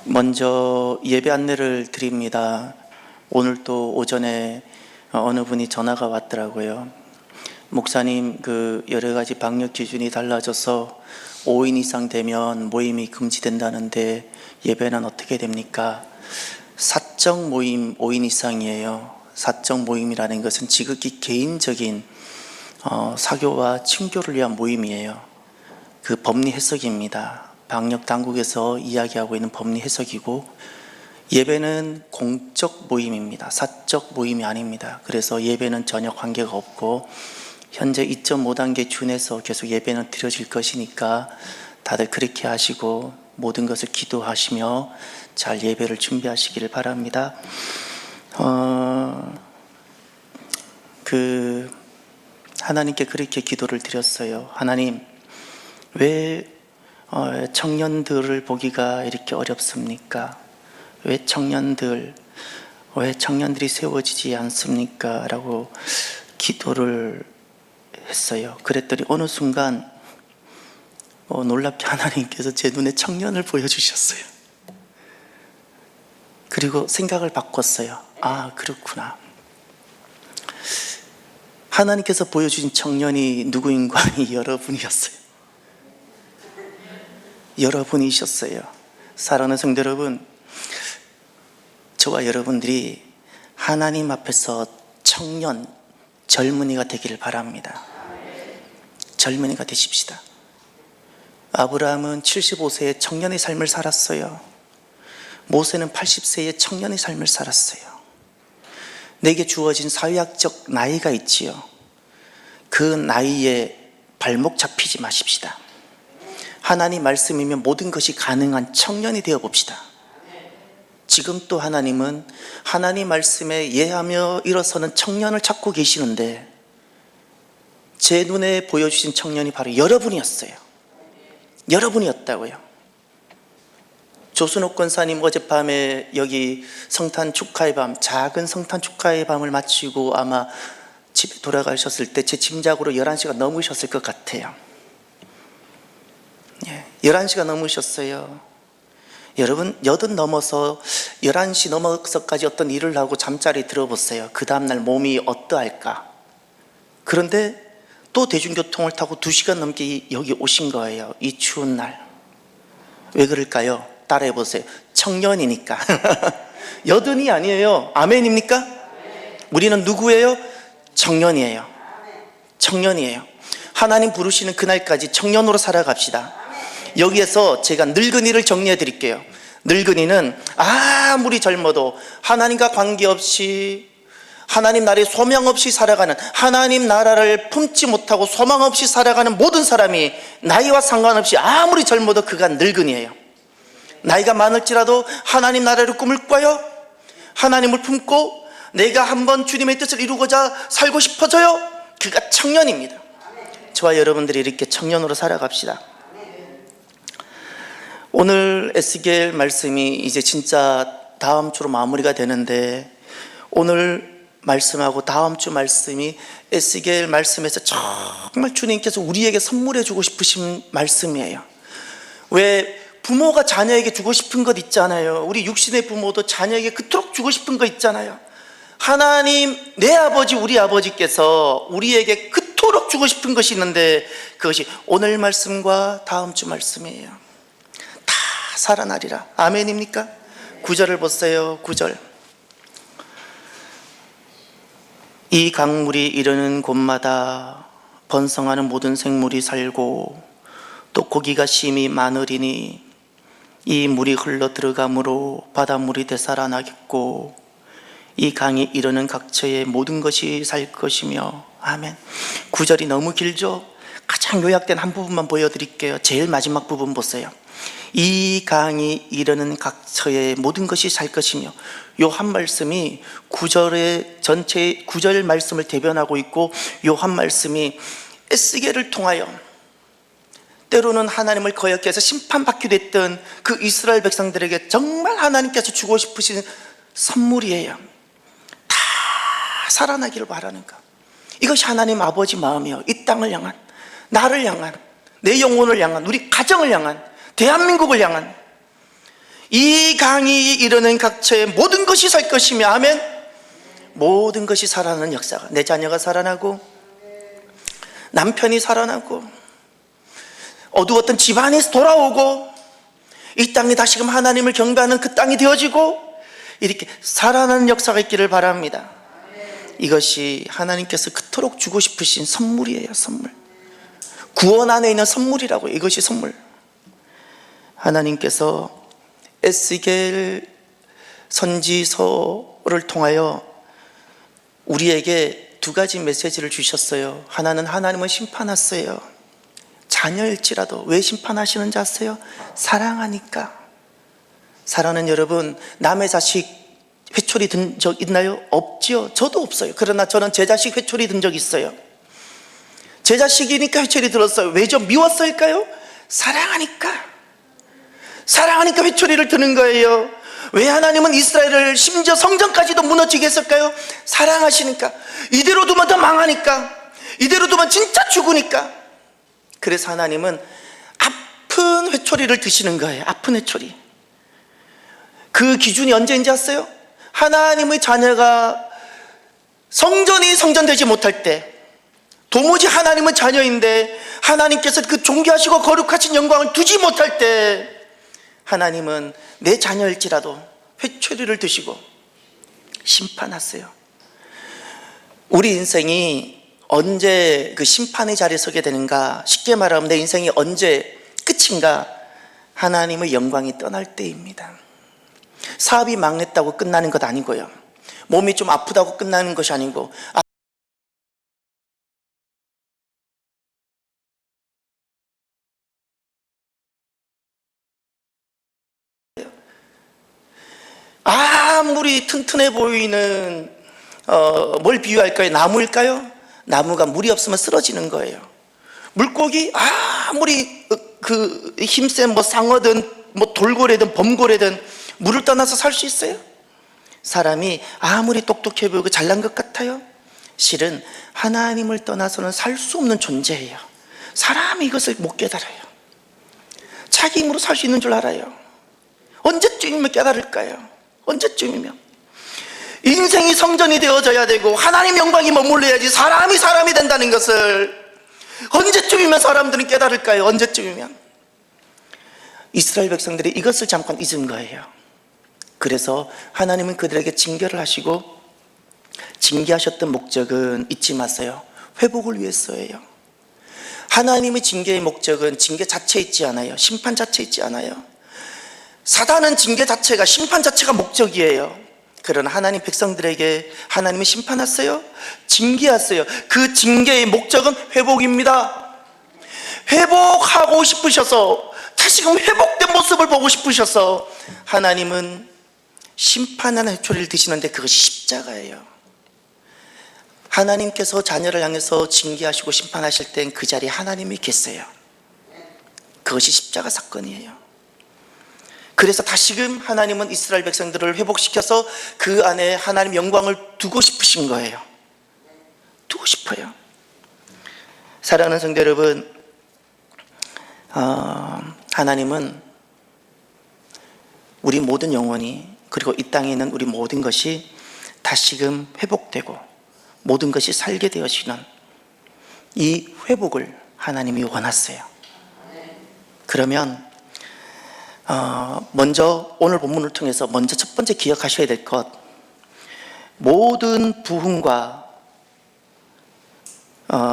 먼저 예배 안내를 드립니다. 오늘 또 오전에 어느 분이 전화가 왔더라고요. 목사님, 여러 가지 방역 기준이 달라져서 5인 이상 되면 모임이 금지된다는데 예배는 어떻게 됩니까? 사적 모임 5인 이상이에요. 사적 모임이라는 것은 지극히 개인적인 사교와 친교를 위한 모임이에요. 그 법리 해석입니다. 방역 당국에서 이야기하고 있는 법리 해석이고, 예배는 공적 모임입니다. 사적 모임이 아닙니다. 그래서 예배는 전혀 관계가 없고 현재 2.5단계 준해서 계속 예배는 드려질 것이니까 다들 그렇게 하시고 모든 것을 기도하시며 잘 예배를 준비하시기를 바랍니다. 하나님께 그렇게 기도를 드렸어요. 하나님, 왜 청년들을 보기가 이렇게 어렵습니까? 왜 청년들이 세워지지 않습니까? 라고 기도를 했어요. 그랬더니 어느 순간 놀랍게 하나님께서 제 눈에 청년을 보여주셨어요. 그리고 생각을 바꿨어요. 아, 그렇구나. 하나님께서 보여주신 청년이 누구인가? 여러분이었어요. 여러분이셨어요. 사랑하는 성도 여러분, 저와 여러분들이 하나님 앞에서 청년, 젊은이가 되기를 바랍니다. 젊은이가 되십시다. 아브라함은 75세의 청년의 삶을 살았어요. 모세는 80세의 청년의 삶을 살았어요. 내게 주어진 사회학적 나이가 있지요. 그 나이에 발목 잡히지 마십시다. 하나님 말씀이면 모든 것이 가능한 청년이 되어 봅시다. 지금 또 하나님은 하나님 말씀에 예하며 일어서는 청년을 찾고 계시는데, 제 눈에 보여주신 청년이 바로 여러분이었어요. 여러분이었다고요. 조순옥 권사님 어젯밤에 여기 성탄 축하의 밤, 작은 성탄 축하의 밤을 마치고 아마 집에 돌아가셨을 때 제 짐작으로 11시가 넘으셨을 것 같아요. 11시가 넘으셨어요. 여러분, 80 넘어서 11시 넘어서까지 어떤 일을 하고 잠자리 들어보세요. 그 다음날 몸이 어떠할까? 그런데 또 대중교통을 타고 2시간 넘게 여기 오신 거예요. 이 추운 날. 왜 그럴까요? 따라해보세요. 청년이니까. 80이 아니에요. 아멘입니까? 우리는 누구예요? 청년이에요. 청년이에요. 하나님 부르시는 그날까지 청년으로 살아갑시다. 여기에서 제가 늙은이를 정리해 드릴게요. 늙은이는 아무리 젊어도 하나님과 관계없이, 하나님 나라에 소망 없이 살아가는, 하나님 나라를 품지 못하고 소망 없이 살아가는 모든 사람이 나이와 상관없이 아무리 젊어도 그가 늙은이에요. 나이가 많을지라도 하나님 나라를 꿈을 꿔요. 하나님을 품고 내가 한번 주님의 뜻을 이루고자 살고 싶어져요. 그가 청년입니다. 저와 여러분들이 이렇게 청년으로 살아갑시다. 오늘 에스겔 말씀이 이제 진짜 다음 주로 마무리가 되는데, 오늘 말씀하고 다음 주 말씀이 에스겔 말씀에서 정말 주님께서 우리에게 선물해 주고 싶으신 말씀이에요. 왜 부모가 자녀에게 주고 싶은 것 있잖아요. 우리 육신의 부모도 자녀에게 그토록 주고 싶은 거 있잖아요. 하나님, 내 아버지, 우리 아버지께서 우리에게 그토록 주고 싶은 것이 있는데, 그것이 오늘 말씀과 다음 주 말씀이에요. 살아나리라. 아멘입니까? 9절을 보세요. 9절. 이 강물이 이르는 곳마다 번성하는 모든 생물이 살고 또 고기가 심히 많으리니 이 물이 흘러 들어가므로 바닷물이 되살아나겠고 이 강이 이르는 각처에 모든 것이 살 것이며. 아멘. 9절이 너무 길죠? 가장 요약된 한 부분만 보여드릴게요. 제일 마지막 부분 보세요. 이 강이 이르는 각처에 모든 것이 살 것이며. 요 한 말씀이 9절의 전체 9절 말씀을 대변하고 있고, 요 한 말씀이 에스겔을 통하여 때로는 하나님을 거역해 해서 심판받기도 했던 그 이스라엘 백성들에게 정말 하나님께서 주고 싶으신 선물이에요. 다 살아나기를 바라는 것. 이것이 하나님 아버지 마음이에요. 이 땅을 향한, 나를 향한, 내 영혼을 향한, 우리 가정을 향한, 대한민국을 향한 이 강이 이르는 각처에 모든 것이 살 것이며, 아멘. 모든 것이 살아나는 역사가, 내 자녀가 살아나고 남편이 살아나고 어두웠던 집안에서 돌아오고 이 땅이 다시금 하나님을 경배하는 그 땅이 되어지고 이렇게 살아나는 역사가 있기를 바랍니다. 이것이 하나님께서 그토록 주고 싶으신 선물이에요. 선물. 구원 안에 있는 선물이라고. 이것이 선물. 하나님께서 에스겔 선지서를 통하여 우리에게 두 가지 메시지를 주셨어요. 하나는 하나님은 심판하세요. 자녀일지라도. 왜 심판하시는지 아세요? 사랑하니까. 사랑하는 여러분, 남의 자식 회초리 든 적 있나요? 없지요. 저도 없어요. 그러나 저는 제 자식 회초리 든 적 있어요. 제 자식이니까 회초리 들었어요. 왜 좀 미웠을까요? 사랑하니까. 사랑하니까 회초리를 드는 거예요. 왜 하나님은 이스라엘을 심지어 성전까지도 무너지게 했을까요? 사랑하시니까. 이대로 두면 더 망하니까. 이대로 두면 진짜 죽으니까. 그래서 하나님은 아픈 회초리를 드시는 거예요. 아픈 회초리. 그 기준이 언제인지 아세요? 하나님의 자녀가 성전이 성전되지 못할 때, 도무지 하나님은 자녀인데 하나님께서 그 존귀하시고 거룩하신 영광을 두지 못할 때, 하나님은 내 자녀일지라도 회초리를 드시고 심판하세요. 우리 인생이 언제 그 심판의 자리에 서게 되는가? 쉽게 말하면 내 인생이 언제 끝인가? 하나님의 영광이 떠날 때입니다. 사업이 망했다고 끝나는 것 아니고요, 몸이 좀 아프다고 끝나는 것이 아니고, 아무리 튼튼해 보이는 뭘 비유할까요? 나무일까요? 나무가 물이 없으면 쓰러지는 거예요. 물고기 아무리 그 힘센 뭐 상어든 뭐 돌고래든 범고래든 물을 떠나서 살 수 있어요? 사람이 아무리 똑똑해 보이고 잘난 것 같아요? 실은 하나님을 떠나서는 살 수 없는 존재예요. 사람이 이것을 못 깨달아요. 자기 힘으로 살 수 있는 줄 알아요. 언제쯤이면 깨달을까요? 언제쯤이면? 인생이 성전이 되어져야 되고 하나님 영광이 머물러야지 사람이 된다는 것을 언제쯤이면 사람들은 깨달을까요? 언제쯤이면? 이스라엘 백성들이 이것을 잠깐 잊은 거예요. 그래서 하나님은 그들에게 징계를 하시고, 징계하셨던 목적은 잊지 마세요. 회복을 위해서예요. 하나님의 징계의 목적은 징계 자체에 있지 않아요. 심판 자체에 있지 않아요. 사단은 징계 자체가, 심판 자체가 목적이에요. 그러나 하나님 백성들에게 하나님은 심판하세요? 징계하세요. 그 징계의 목적은 회복입니다. 회복하고 싶으셔서, 다시금 회복된 모습을 보고 싶으셔서 하나님은 심판하는 회초리를 드시는데 그것이 십자가예요. 하나님께서 자녀를 향해서 징계하시고 심판하실 땐 그 자리에 하나님이 계세요. 그것이 십자가 사건이에요. 그래서 다시금 하나님은 이스라엘 백성들을 회복시켜서 그 안에 하나님 영광을 두고 싶으신 거예요. 두고 싶어요. 사랑하는 성도 여러분, 하나님은 우리 모든 영혼이, 그리고 이 땅에 있는 우리 모든 것이 다시금 회복되고 모든 것이 살게 되어지는 이 회복을 하나님이 원하세요. 그러면 먼저 오늘 본문을 통해서 먼저 첫 번째 기억하셔야 될 것, 모든 부흥과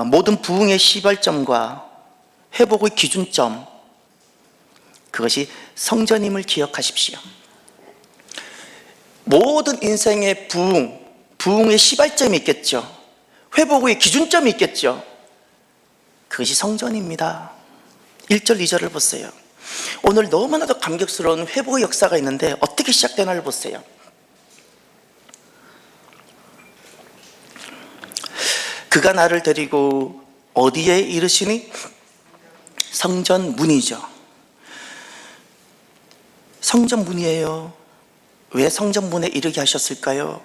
모든 부흥의 시발점과 회복의 기준점, 그것이 성전임을 기억하십시오. 모든 인생의 부흥의 시발점이 있겠죠. 회복의 기준점이 있겠죠. 그것이 성전입니다. 1절 2절을 보세요. 오늘 너무나도 감격스러운 회복의 역사가 있는데 어떻게 시작되나를 보세요. 그가 나를 데리고 어디에 이르시니? 성전 문이죠. 성전 문이에요. 왜 성전 문에 이르게 하셨을까요?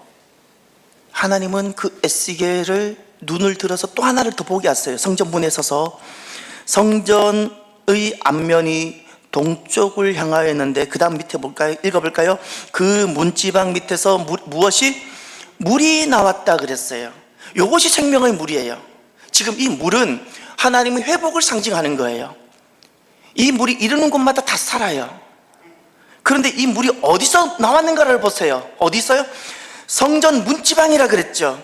하나님은 그 에스겔을 눈을 들어서 또 하나를 더 보게 하셨어요. 성전 문에 서서 성전의 앞면이 동쪽을 향하였는데 그 다음 밑에 볼까요? 읽어볼까요? 그 문지방 밑에서 무엇이? 물이 나왔다 그랬어요. 이것이 생명의 물이에요. 지금 이 물은 하나님의 회복을 상징하는 거예요. 이 물이 이르는 곳마다 다 살아요. 그런데 이 물이 어디서 나왔는가를 보세요. 어디 있어요? 성전 문지방이라 그랬죠.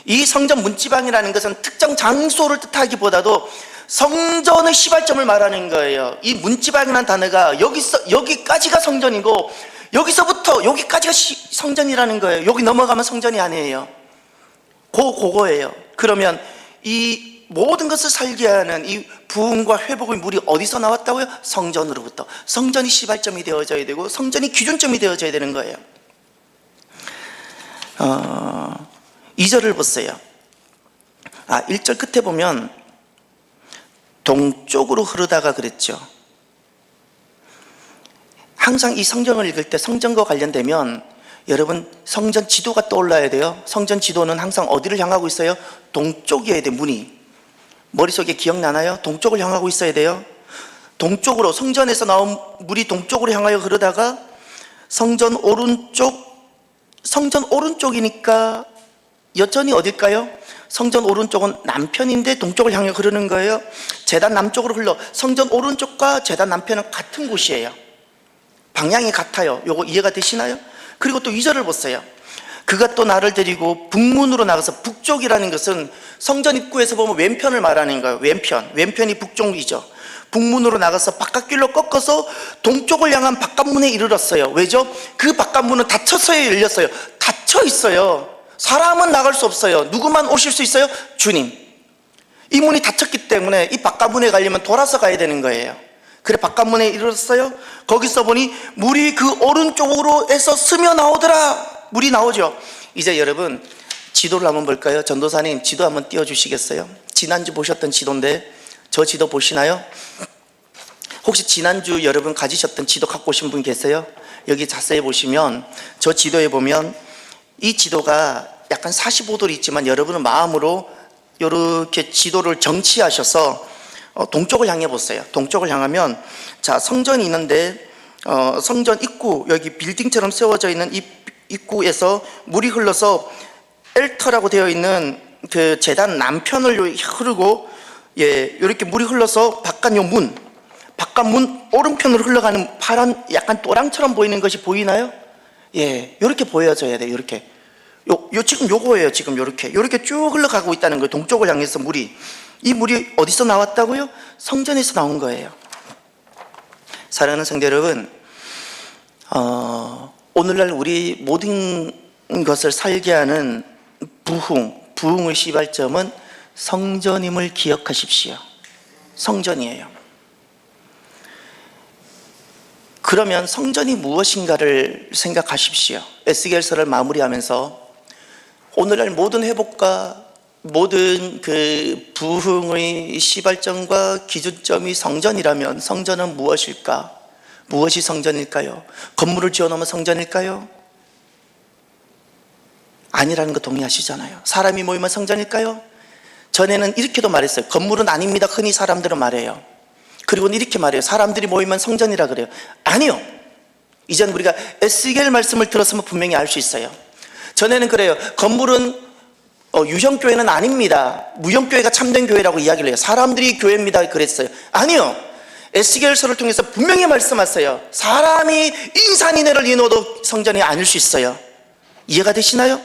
이 성전 문지방이라는 것은 특정 장소를 뜻하기보다도 성전의 시발점을 말하는 거예요. 이 문지방이라는 단어가 여기까지가 성전이고 여기서부터 여기까지가 성전이라는 거예요. 여기 넘어가면 성전이 아니에요. 그거예요. 그러면 이 모든 것을 살게 하는 이 부흥과 회복의 물이 어디서 나왔다고요? 성전으로부터. 성전이 시발점이 되어져야 되고 성전이 기준점이 되어져야 되는 거예요. 2절을 보세요. 1절 끝에 보면 동쪽으로 흐르다가 그랬죠. 항상 이 성경을 읽을 때 성전과 관련되면 여러분 성전 지도가 떠올라야 돼요. 성전 지도는 항상 어디를 향하고 있어요? 동쪽이어야 돼요. 문이 머릿속에 기억나나요? 동쪽을 향하고 있어야 돼요. 동쪽으로, 성전에서 나온 물이 동쪽으로 향하여 흐르다가 성전 오른쪽이니까 여전히 어딜까요? 성전 오른쪽은 남편인데 동쪽을 향해 흐르는 거예요. 제단 남쪽으로 흘러. 성전 오른쪽과 제단 남편은 같은 곳이에요. 방향이 같아요. 요거 이해가 되시나요? 그리고 또 2절을 보세요. 그가 또 나를 데리고 북문으로 나가서, 북쪽이라는 것은 성전 입구에서 보면 왼편을 말하는 거예요. 왼편이 북쪽이죠. 북문으로 나가서 바깥길로 꺾어서 동쪽을 향한 바깥문에 이르렀어요. 왜죠? 그 바깥문은 닫혀서 열렸어요. 닫혀 있어요. 사람은 나갈 수 없어요. 누구만 오실 수 있어요? 주님. 이 문이 닫혔기 때문에 이 바깥문에 가려면 돌아서 가야 되는 거예요. 그래 바깥문에 이르렀어요. 거기서 보니 물이 그 오른쪽으로 해서 스며 나오더라. 물이 나오죠. 이제 여러분 지도를 한번 볼까요? 전도사님 지도 한번 띄워주시겠어요? 지난주 보셨던 지도인데 저 지도 보시나요? 혹시 지난주 여러분 가지셨던 지도 갖고 오신 분 계세요? 여기 자세히 보시면 저 지도에 보면 이 지도가 약간 45도로 있지만 여러분은 마음으로 이렇게 지도를 정치하셔서 동쪽을 향해 보세요. 동쪽을 향하면 자 성전이 있는데 성전 입구, 여기 빌딩처럼 세워져 있는 이 입구에서 물이 흘러서 엘터라고 되어 있는 그 제단 남편을 흐르고, 이렇게 물이 흘러서 바깥문 오른편으로 흘러가는 파란 약간 또랑처럼 보이는 것이 보이나요? 이렇게 보여져야 돼요. 이렇게 지금 요거예요. 지금 요렇게 쭉 흘러가고 있다는 거예요. 동쪽을 향해서 이 물이 어디서 나왔다고요? 성전에서 나온 거예요. 사랑하는 성도 여러분, 오늘날 우리 모든 것을 살게 하는 부흥의 시발점은 성전임을 기억하십시오. 성전이에요. 그러면 성전이 무엇인가를 생각하십시오. 에스겔서를 마무리하면서 오늘날 모든 회복과 모든 그 부흥의 시발점과 기준점이 성전이라면 성전은 무엇일까? 무엇이 성전일까요? 건물을 지어놓으면 성전일까요? 아니라는 거 동의하시잖아요. 사람이 모이면 성전일까요? 전에는 이렇게도 말했어요. 건물은 아닙니다. 흔히 사람들은 말해요. 그리고는 이렇게 말해요. 사람들이 모이면 성전이라 그래요. 아니요. 이제는 우리가 에스겔 말씀을 들었으면 분명히 알 수 있어요. 전에는 그래요. 건물은 유형교회는 아닙니다. 무형교회가 참된 교회라고 이야기를 해요. 사람들이 교회입니다 그랬어요. 아니요. 에스겔서를 통해서 분명히 말씀하세요. 사람이 인산인해를 이뤄도 성전이 아닐 수 있어요. 이해가 되시나요?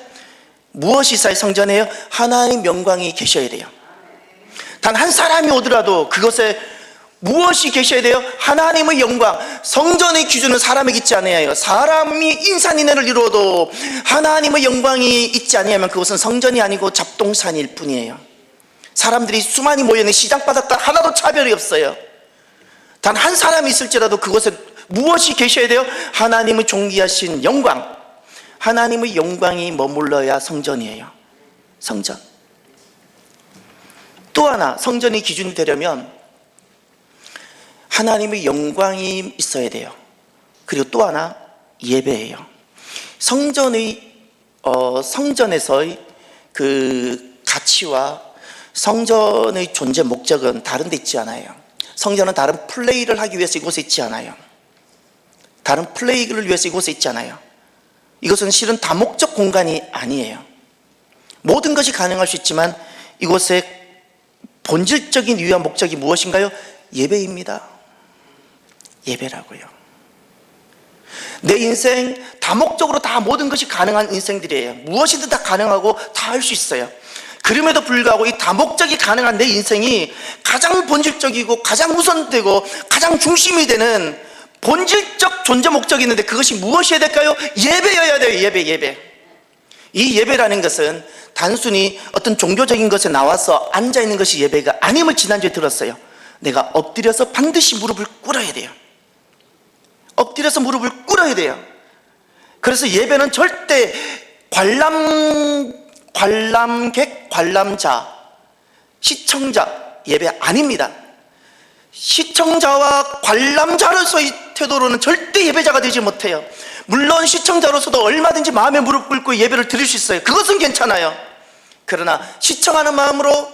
무엇이 있어야 성전이에요? 하나님의 영광이 계셔야 돼요. 단 한 사람이 오더라도 그것에 무엇이 계셔야 돼요? 하나님의 영광. 성전의 기준은 사람이 있지 않아요. 사람이 인산인해를 이루어도 하나님의 영광이 있지 않으면 그것은 성전이 아니고 잡동산일 뿐이에요. 사람들이 수많이 모여있는 시장바닥과 하나도 차별이 없어요. 단 한 사람이 있을지라도 그것에 무엇이 계셔야 돼요? 하나님의 존귀하신 영광. 하나님의 영광이 머물러야 성전이에요. 성전. 또 하나 성전이 기준이 되려면 하나님의 영광이 있어야 돼요. 그리고 또 하나 예배예요. 성전에서의 그 가치와 성전의 존재 목적은 다른 데 있지 않아요. 성전은 다른 플레이를 하기 위해서 이곳에 있지 않아요. 다른 플레이를 위해서 이곳에 있지 않아요. 이것은 실은 다목적 공간이 아니에요. 모든 것이 가능할 수 있지만 이곳의 본질적인 이유와 목적이 무엇인가요? 예배입니다. 예배라고요. 내 인생 다목적으로 다 모든 것이 가능한 인생들이에요. 무엇이든 다 가능하고 다 할 수 있어요. 그럼에도 불구하고 이 다목적이 가능한 내 인생이 가장 본질적이고 가장 우선되고 가장 중심이 되는 본질적 존재 목적이 있는데 그것이 무엇이어야 될까요? 예배여야 돼요. 예배. 이 예배라는 것은 단순히 어떤 종교적인 것에 나와서 앉아있는 것이 예배가 아님을 지난주에 들었어요. 내가 엎드려서 반드시 무릎을 꿇어야 돼요. 엎드려서 무릎을 꿇어야 돼요. 그래서 예배는 절대 관람객, 관람자, 시청자 예배 아닙니다. 시청자와 관람자로서의 태도로는 절대 예배자가 되지 못해요. 물론 시청자로서도 얼마든지 마음에 무릎 꿇고 예배를 드릴 수 있어요. 그것은 괜찮아요. 그러나 시청하는 마음으로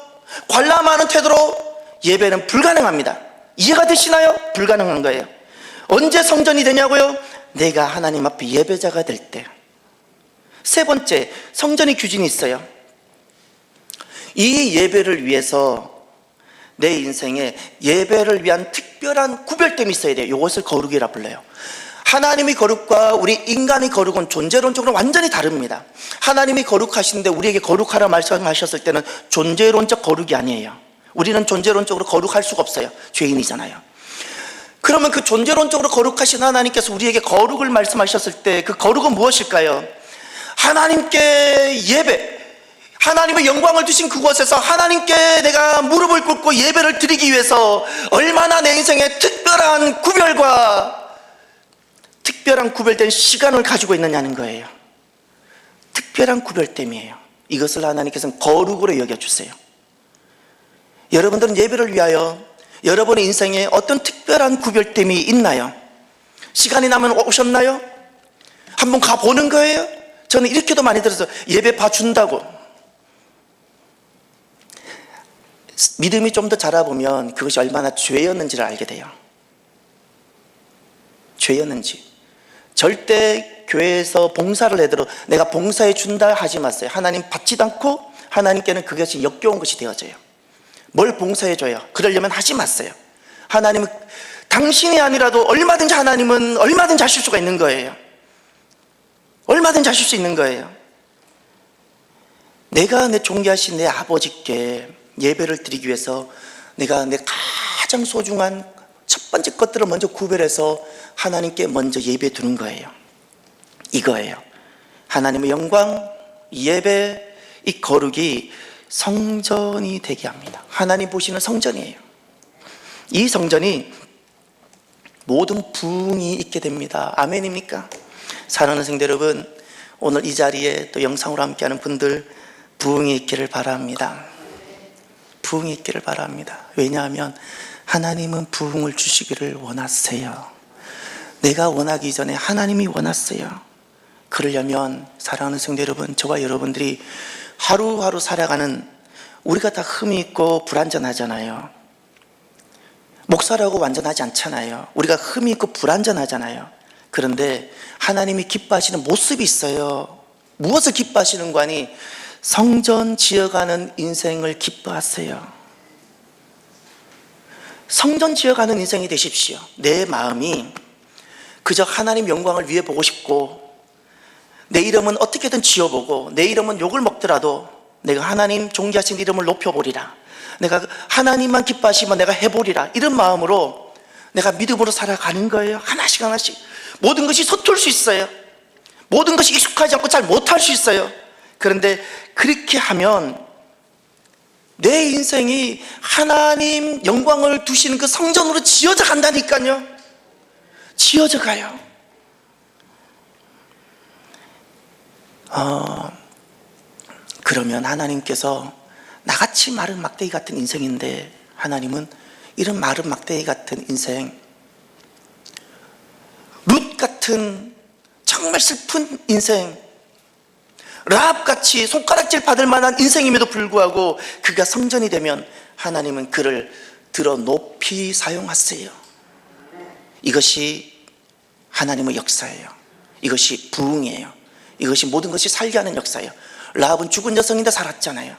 관람하는 태도로 예배는 불가능합니다. 이해가 되시나요? 불가능한 거예요. 언제 성전이 되냐고요? 내가 하나님 앞에 예배자가 될 때. 세 번째, 성전의 규준이 있어요. 이 예배를 위해서 내 인생에 예배를 위한 특별한 구별됨이 있어야 돼요. 이것을 거룩이라 불러요. 하나님의 거룩과 우리 인간의 거룩은 존재론적으로 완전히 다릅니다. 하나님이 거룩하신데 우리에게 거룩하라 말씀하셨을 때는 존재론적 거룩이 아니에요. 우리는 존재론적으로 거룩할 수가 없어요. 죄인이잖아요. 그러면 그 존재론적으로 거룩하신 하나님께서 우리에게 거룩을 말씀하셨을 때 그 거룩은 무엇일까요? 하나님께 예배, 하나님의 영광을 두신 그곳에서 하나님께 내가 무릎을 꿇고 예배를 드리기 위해서 얼마나 내 인생에 특별한 구별된 시간을 가지고 있느냐는 거예요. 특별한 구별됨이에요. 이것을 하나님께서는 거룩으로 여겨주세요. 여러분들은 예배를 위하여 여러분의 인생에 어떤 특별한 구별됨이 있나요? 시간이 나면 오셨나요? 한번 가보는 거예요? 저는 이렇게도 많이 들어서 예배 봐준다고. 믿음이 좀 더 자라보면 그것이 얼마나 죄였는지를 알게 돼요. 죄였는지. 절대 교회에서 봉사를 해도 내가 봉사해 준다 하지 마세요. 하나님 받지도 않고 하나님께는 그것이 역겨운 것이 되어져요. 뭘 봉사해 줘요? 그러려면 하지 마세요. 하나님은 당신이 아니라도 얼마든지 하나님은 얼마든지 하실 수가 있는 거예요. 얼마든지 하실 수 있는 거예요. 내가 내 존귀하신 내 아버지께 예배를 드리기 위해서 내가 내 가장 소중한 첫 번째 것들을 먼저 구별해서 하나님께 먼저 예배 드리는 거예요. 이거예요. 하나님의 영광, 예배, 이 거룩이 성전이 되게 합니다. 하나님 보시는 성전이에요. 이 성전이 모든 부흥이 있게 됩니다. 아멘입니까? 사랑하는 성도 여러분, 오늘 이 자리에 또 영상으로 함께하는 분들 부흥이 있기를 바랍니다. 부흥이 있기를 바랍니다. 왜냐하면 하나님은 부흥을 주시기를 원하세요. 내가 원하기 전에 하나님이 원하세요. 그러려면 사랑하는 성도 여러분, 저와 여러분들이 하루하루 살아가는, 우리가 다 흠이 있고 불완전하잖아요. 목사라고 완전하지 않잖아요. 우리가 흠이 있고 불완전하잖아요. 그런데 하나님이 기뻐하시는 모습이 있어요. 무엇을 기뻐하시는 거 아니? 성전 지어가는 인생을 기뻐하세요. 성전 지어가는 인생이 되십시오. 내 마음이 그저 하나님 영광을 위해 보고 싶고, 내 이름은 어떻게든 지어보고, 내 이름은 욕을 먹더라도 내가 하나님 존귀하신 이름을 높여보리라, 내가 하나님만 기뻐하시면 내가 해보리라, 이런 마음으로 내가 믿음으로 살아가는 거예요. 하나씩 하나씩. 모든 것이 서툴 수 있어요. 모든 것이 익숙하지 않고 잘 못할 수 있어요. 그런데 그렇게 하면 내 인생이 하나님 영광을 두시는 그 성전으로 지어져 간다니까요. 지어져 가요. 그러면 하나님께서 나같이 마른 막대기 같은 인생인데, 하나님은 이런 마른 막대기 같은 인생, 룻 같은 정말 슬픈 인생, 라합같이 손가락질 받을 만한 인생임에도 불구하고 그가 성전이 되면 하나님은 그를 들어 높이 사용하세요. 이것이 하나님의 역사예요. 이것이 부흥이에요. 이것이 모든 것이 살게 하는 역사예요. 라합은 죽은 여성인데 살았잖아요.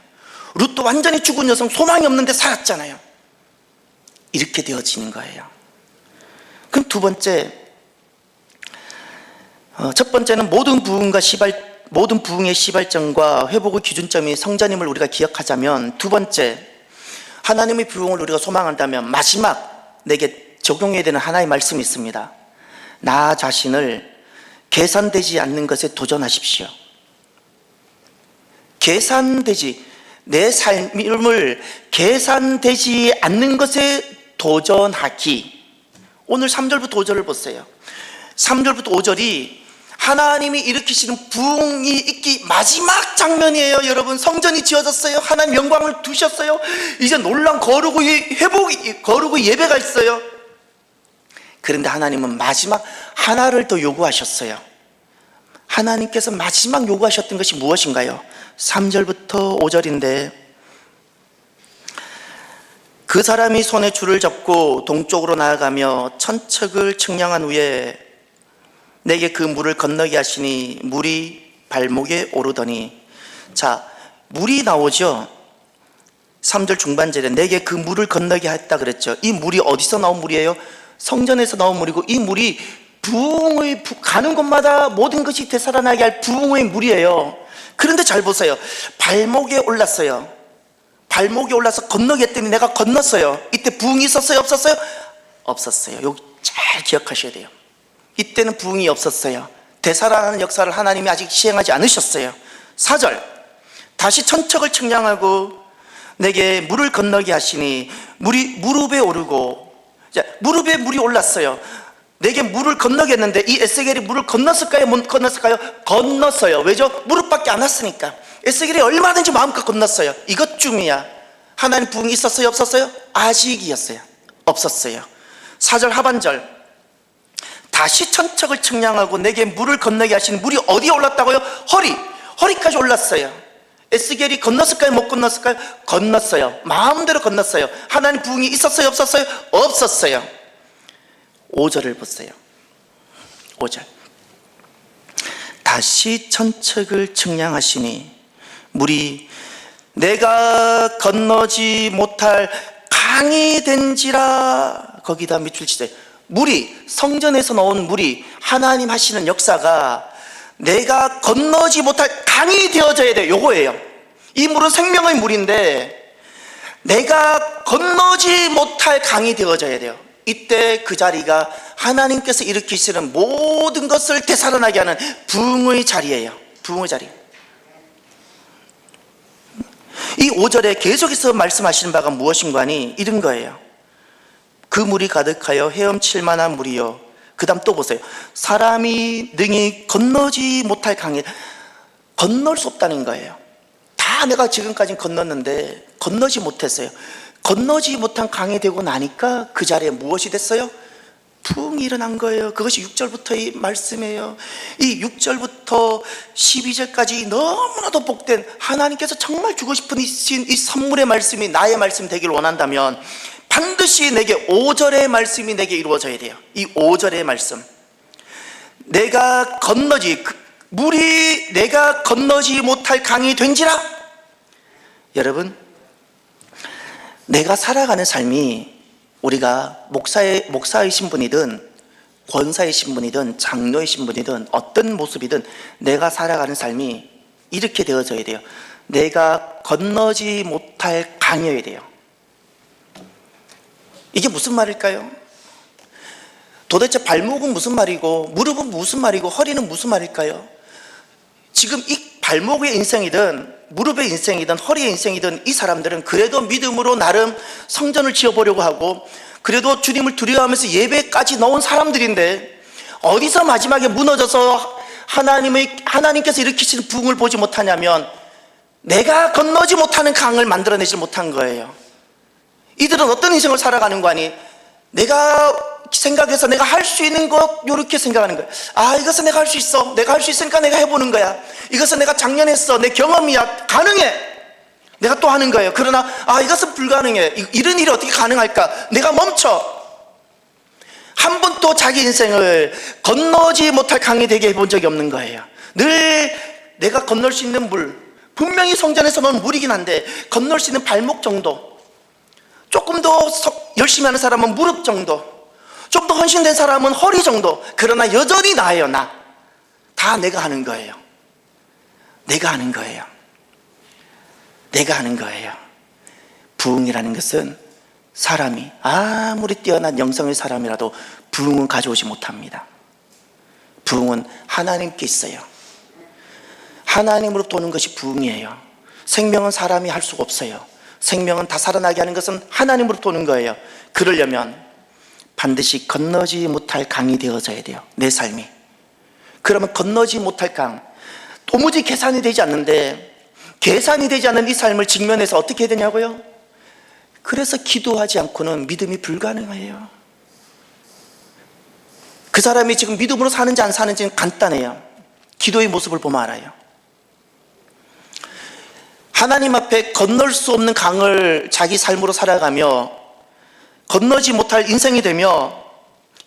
룻도 완전히 죽은 여성, 소망이 없는데 살았잖아요. 이렇게 되어지는 거예요. 그럼 두 번째, 첫 번째는 모든 부흥의 시발점과 회복의 기준점이 성전임을 우리가 기억하자면, 두 번째, 하나님의 부흥을 우리가 소망한다면 마지막 내게 적용해야 되는 하나의 말씀이 있습니다. 나 자신을 계산되지 않는 것에 도전하십시오. 내 삶을 계산되지 않는 것에 도전하기. 오늘 3절부터 5절을 보세요. 3절부터 5절이 하나님이 일으키시는 부흥이 있기 마지막 장면이에요. 여러분, 성전이 지어졌어요. 하나님 영광을 두셨어요. 이제 놀란 거룩의 예배가 있어요. 그런데 하나님은 마지막 하나를 더 요구하셨어요. 하나님께서 마지막 요구하셨던 것이 무엇인가요? 3절부터 5절인데, 그 사람이 손에 줄을 잡고 동쪽으로 나아가며 천척을 측량한 후에 내게 그 물을 건너게 하시니 물이 발목에 오르더니. 자, 물이 나오죠. 3절 중반절에 내게 그 물을 건너게 했다 그랬죠. 이 물이 어디서 나온 물이에요? 성전에서 나온 물이고, 이 물이 부흥의 가는 곳마다 모든 것이 되살아나게 할 부흥의 물이에요. 그런데 잘 보세요. 발목에 올랐어요. 발목에 올라서 건너게 했더니 내가 건넜어요. 이때 부흥이 있었어요? 없었어요? 없었어요. 여기 잘 기억하셔야 돼요. 이때는 부흥이 없었어요. 되살아나는 역사를 하나님이 아직 시행하지 않으셨어요. 4절, 다시 천척을 측량하고 내게 물을 건너게 하시니 물이 무릎에 오르고. 자, 무릎에 물이 올랐어요. 내게 물을 건너게 했는데 이 에스겔이 물을 건넜을까요? 못 건넜을까요? 건넜어요. 왜죠? 무릎밖에 안 왔으니까. 에스겔이 얼마든지 마음껏 건넜어요. 이것쯤이야. 하나님 부흥이 있었어요? 없었어요? 아직이었어요. 없었어요. 4절 하반절, 다시 천척을 측량하고 내게 물을 건너게 하시는 물이 어디에 올랐다고요? 허리까지 올랐어요. 에스겔이 건넜을까요? 못 건넜을까요? 건넜어요. 마음대로 건넜어요. 하나님 부흥이 있었어요? 없었어요? 없었어요. 5절을 보세요. 5절, 다시 천척을 측량하시니 물이 내가 건너지 못할 강이 된지라. 거기다 밑줄 치세요. 물이, 성전에서 나온 물이 하나님 하시는 역사가 내가 건너지 못할 강이 되어져야 돼요. 요거예요. 이 물은 생명의 물인데 내가 건너지 못할 강이 되어져야 돼요. 이때 그 자리가 하나님께서 일으키시는 모든 것을 되살아나게 하는 부흥의 자리예요. 부흥의 자리. 이 5절에 계속해서 말씀하시는 바가 무엇인가 하니 이런 거예요. 그 물이 가득하여 헤엄칠 만한 물이요. 그 다음 또 보세요. 사람이 능히 건너지 못할 강에. 건널 수 없다는 거예요. 다 내가 지금까지 건넜는데 건너지 못했어요. 건너지 못한 강이 되고 나니까 그 자리에 무엇이 됐어요? 부흥이 일어난 거예요. 그것이 6절부터의 말씀이에요. 이 6절부터 12절까지 너무나도 복된, 하나님께서 정말 주고 싶은 이 선물의 말씀이 나의 말씀이 되기를 원한다면 반드시 내게 5절의 말씀이 내게 이루어져야 돼요. 이 5절의 말씀, 물이 내가 건너지 못할 강이 된지라. 여러분, 내가 살아가는 삶이, 우리가 목사이신 분이든 권사이신 분이든 장로이신 분이든 어떤 모습이든 내가 살아가는 삶이 이렇게 되어져야 돼요. 내가 건너지 못할 강이어야 돼요. 이게 무슨 말일까요? 도대체 발목은 무슨 말이고 무릎은 무슨 말이고 허리는 무슨 말일까요? 지금 이 발목의 인생이든 무릎의 인생이든 허리의 인생이든 이 사람들은 그래도 믿음으로 나름 성전을 지어보려고 하고 그래도 주님을 두려워하면서 예배까지 넣은 사람들인데, 어디서 마지막에 무너져서 하나님께서 일으키시는 부흥을 보지 못하냐면 내가 건너지 못하는 강을 만들어내지 못한 거예요. 이들은 어떤 인생을 살아가는 거 아니? 내가 생각해서 내가 할 수 있는 것, 이렇게 생각하는 거예요. 아, 이것은 내가 할 수 있어. 내가 할 수 있으니까 내가 해보는 거야. 이것은 내가 작년 했어. 내 경험이야. 가능해. 내가 또 하는 거예요. 그러나 이것은 불가능해. 이런 일이 어떻게 가능할까? 내가 멈춰. 한 번도 자기 인생을 건너지 못할 강이 되게 해본 적이 없는 거예요. 늘 내가 건널 수 있는 물, 분명히 성전에서 놓은 물이긴 한데 건널 수 있는 발목 정도, 조금 더 열심히 하는 사람은 무릎 정도, 좀 더 헌신된 사람은 허리 정도. 그러나 여전히 나예요. 다 내가 하는 거예요. 내가 하는 거예요. 내가 하는 거예요. 부흥이라는 것은 사람이 아무리 뛰어난 영성의 사람이라도 부흥은 가져오지 못합니다. 부흥은 하나님께 있어요. 하나님으로부터 오는 것이 부흥이에요. 생명은 사람이 할 수가 없어요. 생명은 다 살아나게 하는 것은 하나님으로부터 오는 거예요. 그러려면 반드시 건너지 못할 강이 되어져야 돼요. 내 삶이. 그러면 건너지 못할 강, 도무지 계산이 되지 않는데, 계산이 되지 않는 이 삶을 직면해서 어떻게 해야 되냐고요? 그래서 기도하지 않고는 믿음이 불가능해요. 그 사람이 지금 믿음으로 사는지 안 사는지는 간단해요. 기도의 모습을 보면 알아요. 하나님 앞에 건널 수 없는 강을 자기 삶으로 살아가며 건너지 못할 인생이 되며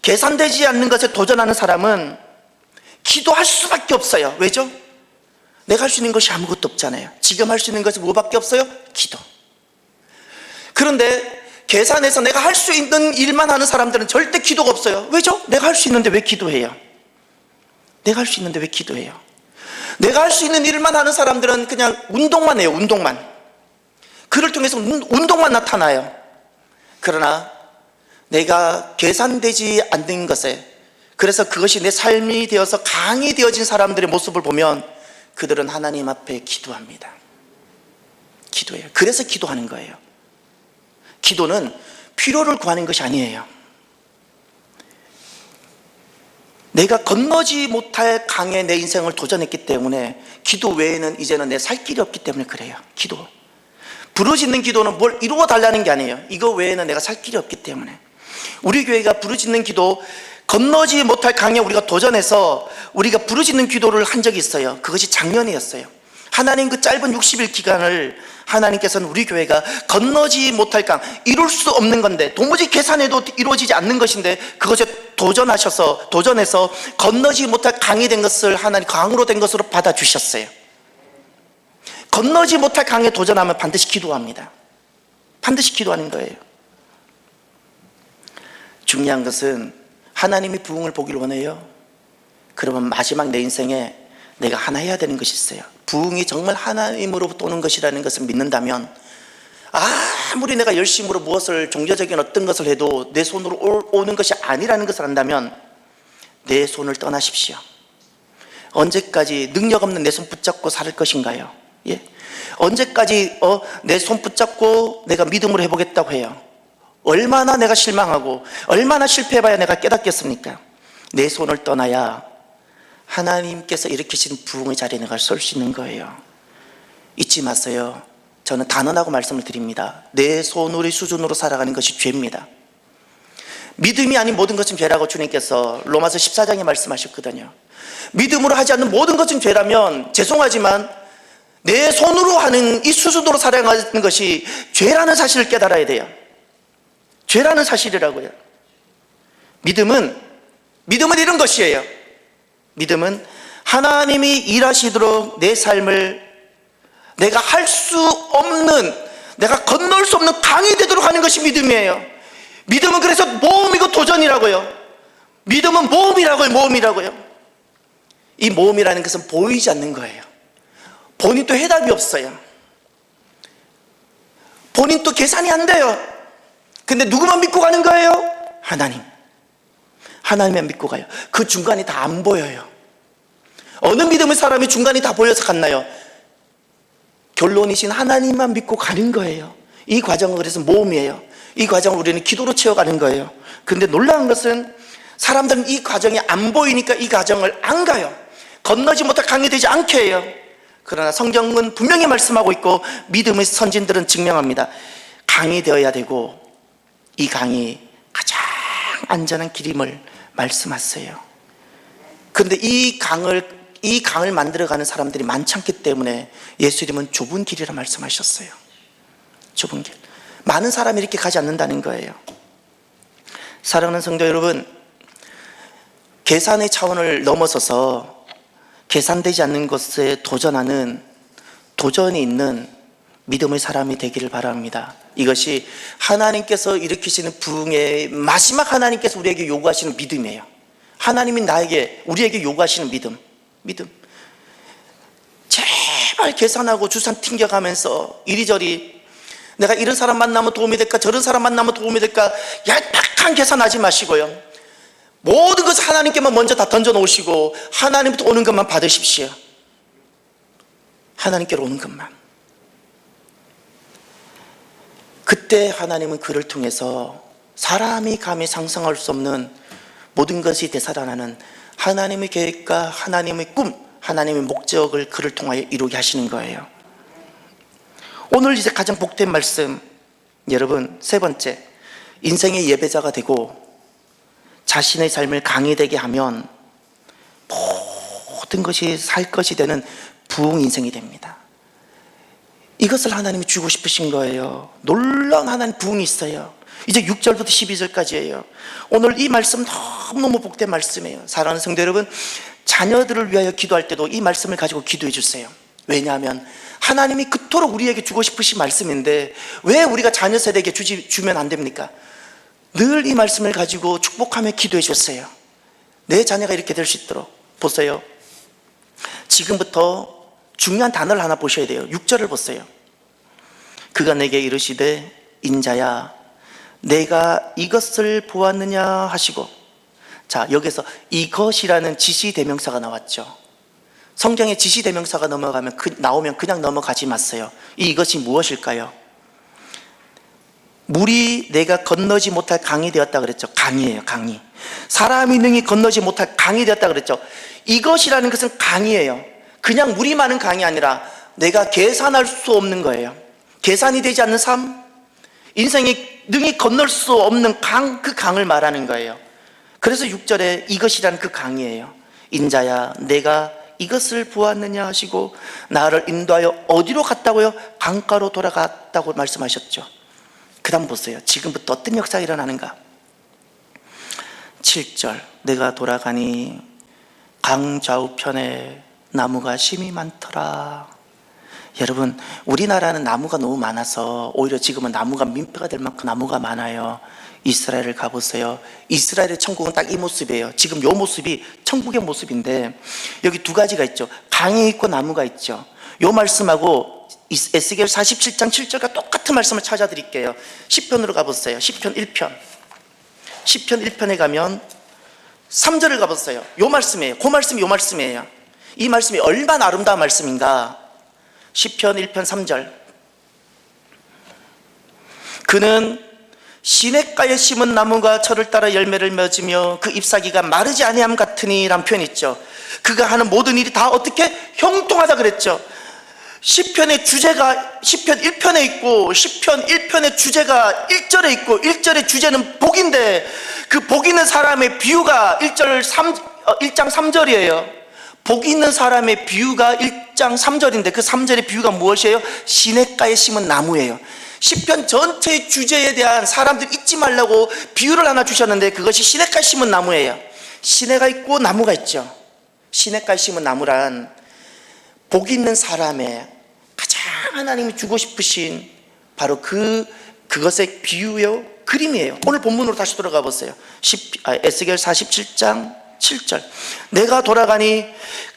계산되지 않는 것에 도전하는 사람은 기도할 수밖에 없어요. 왜죠? 내가 할 수 있는 것이 아무것도 없잖아요. 지금 할 수 있는 것이 뭐밖에 없어요? 기도. 그런데 계산해서 내가 할 수 있는 일만 하는 사람들은 절대 기도가 없어요. 왜죠? 내가 할 수 있는데 왜 기도해요? 내가 할 수 있는데 왜 기도해요? 내가 할 수 있는 일만 하는 사람들은 그냥 운동만 해요. 운동만. 그를 통해서 운동만 나타나요. 그러나 내가 계산되지 않는 것에, 그래서 그것이 내 삶이 되어서 강이 되어진 사람들의 모습을 보면 그들은 하나님 앞에 기도합니다. 기도해요. 그래서 기도하는 거예요. 기도는 필요를 구하는 것이 아니에요. 내가 건너지 못할 강에 내 인생을 도전했기 때문에 기도 외에는 이제는 내 살 길이 없기 때문에 그래요. 기도. 부르짖는 기도는 뭘 이루어 달라는 게 아니에요. 이거 외에는 내가 살 길이 없기 때문에. 우리 교회가 부르짖는 기도, 건너지 못할 강에 우리가 도전해서 우리가 부르짖는 기도를 한 적이 있어요. 그것이 작년이었어요. 하나님 그 짧은 60일 기간을 하나님께서는 우리 교회가 건너지 못할 강, 이룰 수 없는 건데 도무지 계산해도 이루어지지 않는 것인데 그것에 도전해서 건너지 못할 강이 된 것을 하나님 강으로 된 것으로 받아주셨어요. 건너지 못할 강에 도전하면 반드시 기도합니다. 반드시 기도하는 거예요. 중요한 것은 하나님이 부흥을 보길 원해요. 그러면 마지막 내 인생에 내가 하나 해야 되는 것이 있어요. 부흥이 정말 하나님으로부터 오는 것이라는 것을 믿는다면 아무리 내가 열심으로 무엇을 종교적인 어떤 것을 해도 내 손으로 오는 것이 아니라는 것을 안다면 내 손을 떠나십시오. 언제까지 능력 없는 내 손 붙잡고 살 것인가요? 예? 언제까지 내 손 붙잡고 내가 믿음으로 해보겠다고 해요? 얼마나 내가 실망하고 얼마나 실패해봐야 내가 깨닫겠습니까? 내 손을 떠나야 하나님께서 일으키신 부흥의 자리에 내가 설 수 있는 거예요. 잊지 마세요. 저는 단언하고 말씀을 드립니다. 내 손으로의 수준으로 살아가는 것이 죄입니다. 믿음이 아닌 모든 것은 죄라고 주님께서 로마서 14장에 말씀하셨거든요. 믿음으로 하지 않는 모든 것은 죄라면 죄송하지만 내 손으로 하는 이 수준으로 살아가는 것이 죄라는 사실을 깨달아야 돼요. 죄라는 사실이라고요. 믿음은 이런 것이에요. 믿음은 하나님이 일하시도록 내 삶을 내가 할 수 없는, 내가 건널 수 없는 강이 되도록 하는 것이 믿음이에요. 믿음은 그래서 모험이고 도전이라고요. 믿음은 모험이라고요. 이 모험이라는 것은 보이지 않는 거예요. 본인도 해답이 없어요. 본인도 계산이 안 돼요. 근데 누구만 믿고 가는 거예요? 하나님만 믿고 가요. 그 중간이 다 안 보여요. 어느 믿음의 사람이 중간이 다 보여서 갔나요? 결론이신 하나님만 믿고 가는 거예요. 이 과정은 그래서 모험이에요. 이 과정을 우리는 기도로 채워가는 거예요. 그런데 놀라운 것은 사람들은 이 과정이 안 보이니까 이 과정을 안 가요. 건너지 못할 강이 되지 않게 해요. 그러나 성경은 분명히 말씀하고 있고 믿음의 선진들은 증명합니다. 강이 되어야 되고 이 강이 가장 안전한 길임을 말씀하세요. 그런데 이 강을 이 강을 만들어가는 사람들이 많지 않기 때문에 예수님은 좁은 길이라 말씀하셨어요. 좁은 길. 많은 사람이 이렇게 가지 않는다는 거예요. 사랑하는 성도 여러분, 계산의 차원을 넘어서서 계산되지 않는 것에 도전하는, 도전이 있는 믿음의 사람이 되기를 바랍니다. 이것이 하나님께서 일으키시는 부흥의 마지막, 하나님께서 우리에게 요구하시는 믿음이에요. 하나님이 우리에게 요구하시는 믿음. 제발 계산하고 주산 튕겨가면서 이리저리 내가 이런 사람 만나면 도움이 될까, 저런 사람 만나면 도움이 될까, 얄팍한 계산하지 마시고요, 모든 것을 하나님께만 먼저 다 던져 놓으시고 하나님부터 오는 것만 받으십시오. 하나님께로 오는 것만. 그때 하나님은 그를 통해서 사람이 감히 상상할 수 없는 모든 것이 되살아나는 하나님의 계획과 하나님의 꿈, 하나님의 목적을 그를 통하여 이루게 하시는 거예요. 오늘 이제 가장 복된 말씀, 여러분, 세 번째, 인생의 예배자가 되고 자신의 삶을 강이 되게 하면 모든 것이 살 것이 되는 부흥 인생이 됩니다. 이것을 하나님이 주고 싶으신 거예요. 놀라운 하나님 부흥이 있어요. 이제 6절부터 12절까지예요. 오늘 이 말씀 너무너무 복된 말씀이에요. 사랑하는 성도 여러분, 자녀들을 위하여 기도할 때도 이 말씀을 가지고 기도해 주세요. 왜냐하면 하나님이 그토록 우리에게 주고 싶으신 말씀인데 왜 우리가 자녀 세대에게 주면 안 됩니까? 늘 이 말씀을 가지고 축복하며 기도해 주세요. 내 자녀가 이렇게 될 수 있도록. 보세요, 지금부터 중요한 단어를 하나 보셔야 돼요. 6절을 보세요. 그가 내게 이르시되 인자야 내가 이것을 보았느냐 하시고. 자, 여기서 이것이라는 지시대명사가 나왔죠. 성경에 지시대명사가 나오면 그냥 넘어가지 마세요. 이것이 무엇일까요? 물이 내가 건너지 못할 강이 되었다 그랬죠. 강이에요. 강이. 사람이 능히 건너지 못할 강이 되었다 그랬죠. 이것이라는 것은 강이에요. 그냥 물이 많은 강이 아니라 내가 계산할 수 없는 거예요. 계산이 되지 않는 삶, 인생이 능히 건널 수 없는 강, 그 강을 말하는 거예요. 그래서 6절에 이것이라는 그 강이에요. 인자야 내가 이것을 보았느냐 하시고 나를 인도하여 어디로 갔다고요? 강가로 돌아갔다고 말씀하셨죠. 그 다음 보세요. 지금부터 어떤 역사가 일어나는가. 7절 내가 돌아가니 강 좌우편에 나무가 심이 많더라. 여러분, 우리나라는 나무가 너무 많아서 오히려 지금은 나무가 민폐가 될 만큼 나무가 많아요. 이스라엘을 가보세요. 이스라엘의 천국은 딱 이 모습이에요. 지금 이 모습이 천국의 모습인데 여기 두 가지가 있죠. 강이 있고 나무가 있죠. 이 말씀하고 에스겔 47장 7절과 똑같은 말씀을 찾아드릴게요. 시편으로 가보세요. 시편 1편. 시편 1편에 가면 3절을 가보세요. 이 말씀이에요. 그 말씀이 이 말씀이에요. 이 말씀이 얼마나 아름다운 말씀인가. 시편 1편 3절. 그는 시냇가에 심은 나무가 철을 따라 열매를 맺으며 그 잎사귀가 마르지 아니함 같으니 라는 표현이 있죠. 그가 하는 모든 일이 다 어떻게 형통하다 그랬죠. 시편의 주제가 시편 1편에 있고 시편 1편의 주제가 1절에 있고 1절의 주제는 복인데 그 복 있는 사람의 비유가 1장 3절이에요. 복 있는 사람의 비유가 1장 3절인데 그 3절의 비유가 무엇이에요? 시냇가에 심은 나무예요. 시편 전체의 주제에 대한 사람들 잊지 말라고 비유를 하나 주셨는데 그것이 시냇가에 심은 나무예요. 시내가 있고 나무가 있죠. 시냇가에 심은 나무란 복 있는 사람의 가장 하나님이 주고 싶으신 바로 그것의 비유요, 그림이에요. 오늘 본문으로 다시 돌아가 보세요. 에스겔 47장 7절. 내가 돌아가니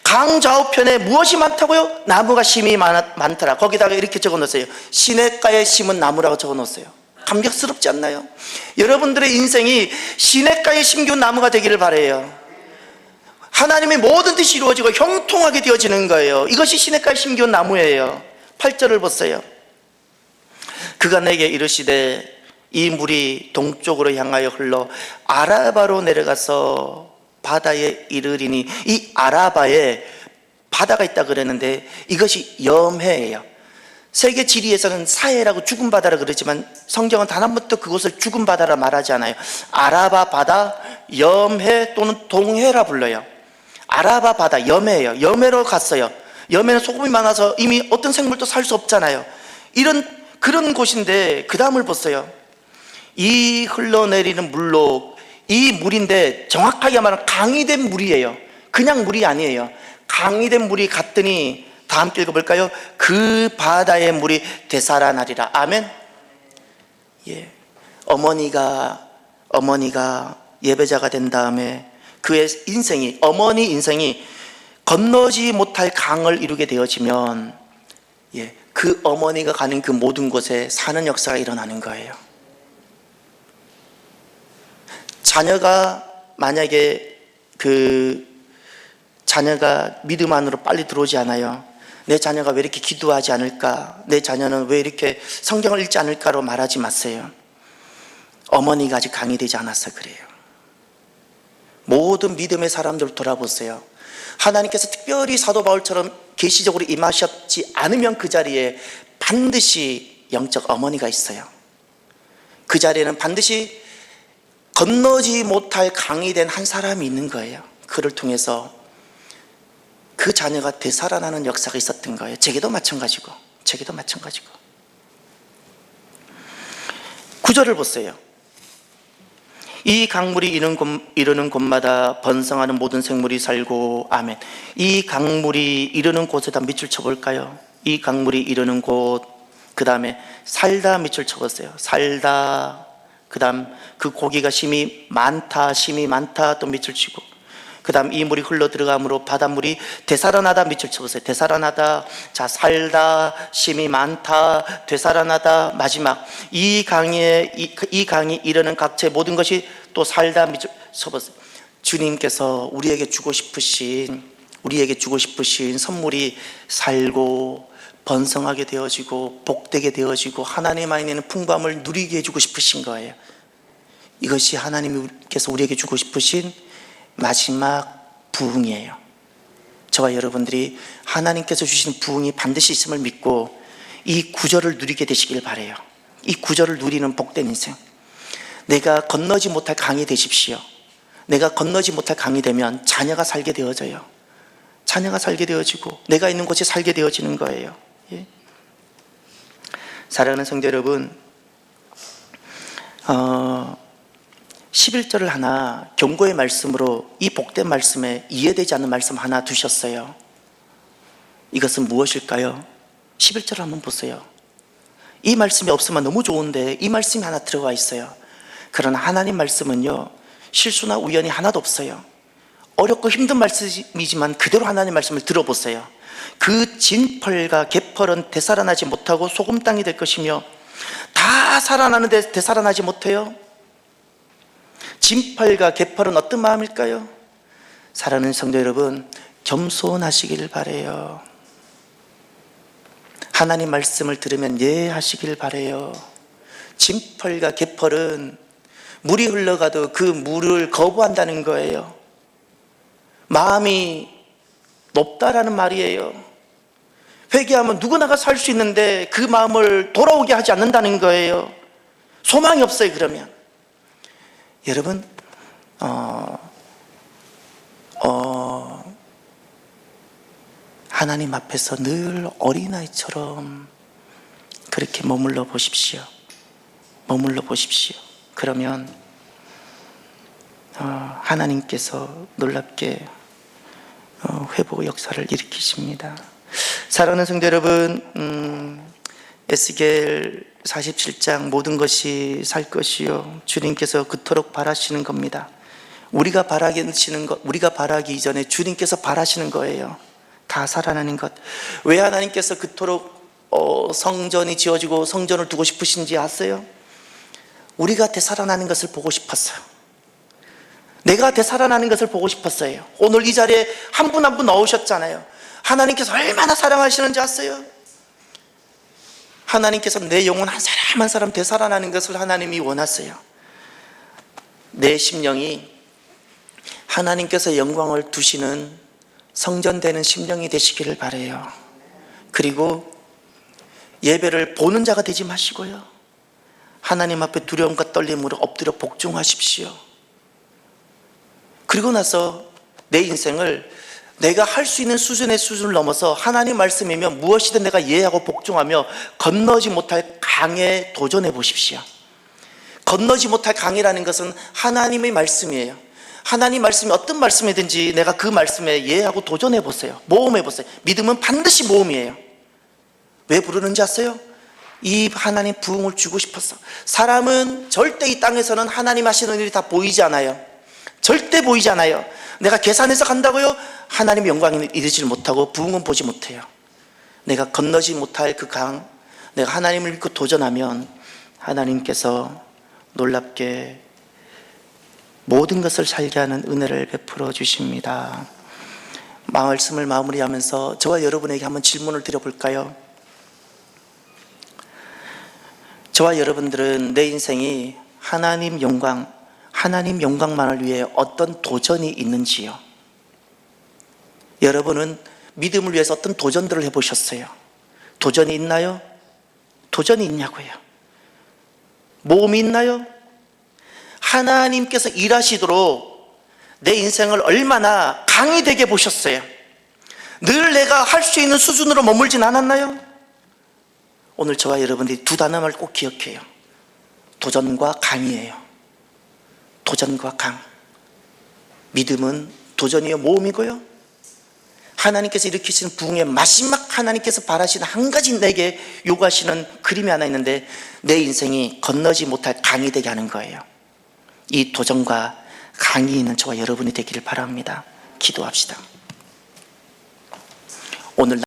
강 좌우편에 무엇이 많다고요? 나무가 심이 많더라. 거기다가 이렇게 적어 놓으세요. 시냇가에 심은 나무라고 적어 놓으세요. 감격스럽지 않나요? 여러분들의 인생이 시냇가에 심겨온 나무가 되기를 바라요. 하나님의 모든 뜻이 이루어지고 형통하게 되어지는 거예요. 이것이 시냇가에 심겨온 나무예요. 8절을 보세요. 그가 내게 이르시되 이 물이 동쪽으로 향하여 흘러 아라바로 내려가서 바다에 이르리니. 이 아라바에 바다가 있다 그랬는데 이것이 염해예요. 세계 지리에서는 사해라고 죽은 바다라 그러지만 성경은 단 한 번도 그곳을 죽은 바다라 말하지 않아요. 아라바 바다, 염해 또는 동해라 불러요. 아라바 바다, 여매예요. 여매로 갔어요. 여매는 소금이 많아서 이미 어떤 생물도 살 수 없잖아요. 그런 곳인데 그 다음을 보세요. 이 흘러내리는 물로, 이 물인데 정확하게 말하면 강이된 물이에요. 그냥 물이 아니에요. 강이된 물이 갔더니 다 함께 읽어볼까요? 그 바다의 물이 되살아나리라. 아멘. 예. 어머니가 예배자가 된 다음에 그의 인생이, 어머니 인생이 건너지 못할 강을 이루게 되어지면, 예, 그 어머니가 가는 그 모든 곳에 사는 역사가 일어나는 거예요. 자녀가 만약에 자녀가 믿음 안으로 빨리 들어오지 않아요. 내 자녀가 왜 이렇게 기도하지 않을까? 내 자녀는 왜 이렇게 성경을 읽지 않을까로 말하지 마세요. 어머니가 아직 강이 되지 않아서 그래요. 모든 믿음의 사람들 돌아보세요. 하나님께서 특별히 사도 바울처럼 계시적으로 임하셨지 않으면 그 자리에 반드시 영적 어머니가 있어요. 그 자리에는 반드시 건너지 못할 강이 된 한 사람이 있는 거예요. 그를 통해서 그 자녀가 되살아나는 역사가 있었던 거예요. 제게도 마찬가지고. 9절을 보세요. 이 강물이 이르는 곳마다 번성하는 모든 생물이 살고. 아멘. 이 강물이 이르는 곳에다 밑줄 쳐볼까요? 이 강물이 이르는 곳, 그 다음에 살다 밑줄 쳐보세요. 살다, 그 다음 그 고기가 심이 많다 또 밑줄 치고, 그 다음 이 물이 흘러 들어가므로 바닷물이 되살아나다 밑줄 쳐보세요. 되살아나다. 자, 살다, 심이 많다, 되살아나다. 마지막 이 강이 이르는 각처의 모든 것이 또 살다 밑줄 쳐보세요. 주님께서 우리에게 주고 싶으신 선물이 살고 번성하게 되어지고 복되게 되어지고 하나님 안에 있는 풍부함을 누리게 해주고 싶으신 거예요. 이것이 하나님께서 우리에게 주고 싶으신 마지막 부흥이에요. 저와 여러분들이 하나님께서 주시는 부흥이 반드시 있음을 믿고 이 구절을 누리게 되시길 바라요. 이 구절을 누리는 복된 인생. 내가 건너지 못할 강이 되십시오. 내가 건너지 못할 강이 되면 자녀가 살게 되어져요. 자녀가 살게 되어지고 내가 있는 곳에 살게 되어지는 거예요. 예. 사랑하는 성도 여러분, 11절을 하나 경고의 말씀으로 이 복된 말씀에 이해되지 않는 말씀 하나 두셨어요. 이것은 무엇일까요? 11절을 한번 보세요. 이 말씀이 없으면 너무 좋은데 이 말씀이 하나 들어가 있어요. 그러나 하나님 말씀은요, 실수나 우연이 하나도 없어요. 어렵고 힘든 말씀이지만 그대로 하나님 말씀을 들어보세요. 그 진펄과 개펄은 되살아나지 못하고 소금 땅이 될 것이며, 다 살아나는데 되살아나지 못해요. 진펄과 개펄은 어떤 마음일까요? 사랑하는 성도 여러분, 겸손하시길 바라요. 하나님 말씀을 들으면 예 하시길 바라요. 진펄과 개펄은 물이 흘러가도 그 물을 거부한다는 거예요. 마음이 높다라는 말이에요. 회개하면 누구나가 살 수 있는데 그 마음을 돌아오게 하지 않는다는 거예요. 소망이 없어요. 그러면 여러분, 하나님 앞에서 늘 어린아이처럼 그렇게 머물러 보십시오. 그러면 하나님께서 놀랍게 회복 역사를 일으키십니다. 사랑하는 성도 여러분, 에스겔 47장 모든 것이 살 것이요, 주님께서 그토록 바라시는 겁니다. 우리가 바라기 이전에 주님께서 바라시는 거예요. 다 살아나는 것. 왜 하나님께서 그토록 성전이 지어지고 성전을 두고 싶으신지 아세요? 우리가 되살아나는 것을 보고 싶었어요. 내가 되살아나는 것을 보고 싶었어요. 오늘 이 자리에 한 분 한 분 나오셨잖아요. 하나님께서 얼마나 사랑하시는지 아세요? 하나님께서 내 영혼 한 사람 한 사람 되살아나는 것을 하나님이 원하세요. 내 심령이 하나님께서 영광을 두시는 성전되는 심령이 되시기를 바라요. 그리고 예배를 보는 자가 되지 마시고요, 하나님 앞에 두려움과 떨림으로 엎드려 복종하십시오. 그리고 나서 내 인생을 내가 할 수 있는 수준을 넘어서 하나님 말씀이면 무엇이든 내가 이해하고 복종하며 건너지 못할 강에 도전해 보십시오. 건너지 못할 강이라는 것은 하나님의 말씀이에요. 하나님 말씀이 어떤 말씀이든지 내가 그 말씀에 이해하고 도전해 보세요. 모험해 보세요. 믿음은 반드시 모험이에요. 왜 부르는지 아세요? 이 하나님 부흥을 주고 싶었어. 사람은 절대 이 땅에서는 하나님 하시는 일이 다 보이지 않아요. 절대 보이지 않아요. 내가 계산해서 간다고요? 하나님의 영광을 이루지 못하고 부흥은 보지 못해요. 내가 건너지 못할 그 강, 내가 하나님을 믿고 도전하면 하나님께서 놀랍게 모든 것을 살게 하는 은혜를 베풀어 주십니다. 말씀을 마무리하면서 저와 여러분에게 한번 질문을 드려볼까요? 저와 여러분들은 내 인생이 하나님 영광만을 위해 어떤 도전이 있는지요? 여러분은 믿음을 위해서 어떤 도전들을 해보셨어요? 도전이 있나요? 도전이 있냐고요? 모험이 있나요? 하나님께서 일하시도록 내 인생을 얼마나 강이 되게 보셨어요? 늘 내가 할 수 있는 수준으로 머물진 않았나요? 오늘 저와 여러분들이 두 단어를 꼭 기억해요. 도전과 강이에요. 도전과 강. 믿음은 도전이요 모험이고요, 하나님께서 일으키시는 부흥의 마지막 하나님께서 바라시는 한 가지 내게 요구하시는 그림이 하나 있는데, 내 인생이 건너지 못할 강이 되게 하는 거예요. 이 도전과 강이 있는 저와 여러분이 되기를 바랍니다. 기도합시다. 오늘